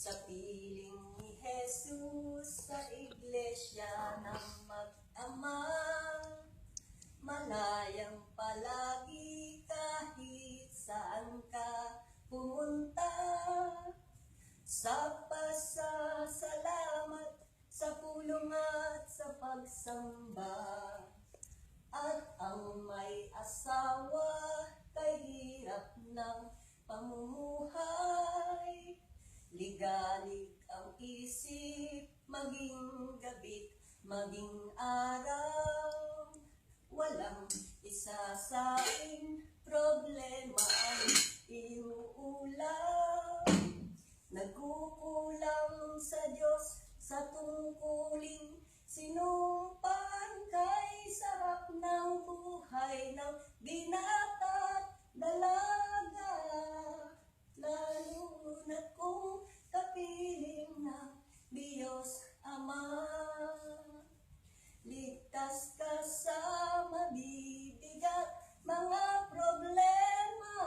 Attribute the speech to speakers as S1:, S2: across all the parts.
S1: Sa piling ni Jesus sa iglesia ng mag-ama, malayang palagi kahit saan ka pumunta. Sa pasasalamat, sa pulong at sa pagsamba, at ang may asawa kay hirap ng pamumuhay. Ligalig ang isip, maging gabi, maging araw. Walang isasaing problema ang inuulam. Nagkukulang sa Diyos sa tungkulin, sinumpan kay sarap ng buhay ng binata't dalaga. Lalo na't kung kapiling ng Diyos Ama, ligtas ka sa mabibigat mga problema.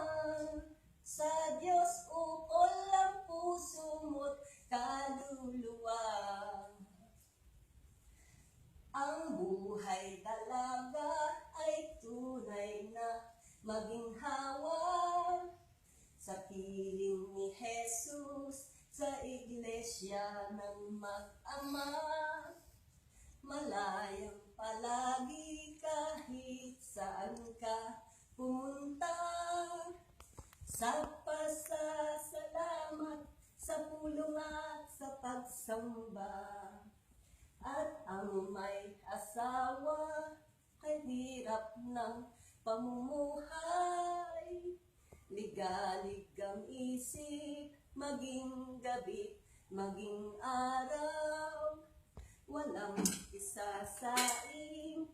S1: Sa Diyos ukol ang puso mo't kaluluwa. Ang buhay dalaga ay tunay na maginhawa. Sa piling ni Jesus sa iglesia ng mag-ama, malayang palagi kahit saan ka pumunta. Sa pasasalamat, sa pulong at sa pagsamba, at ang may asawa ay hirap ng pamumuhay. Ligalig ang isip, maging gabi, maging araw. Walang isasaing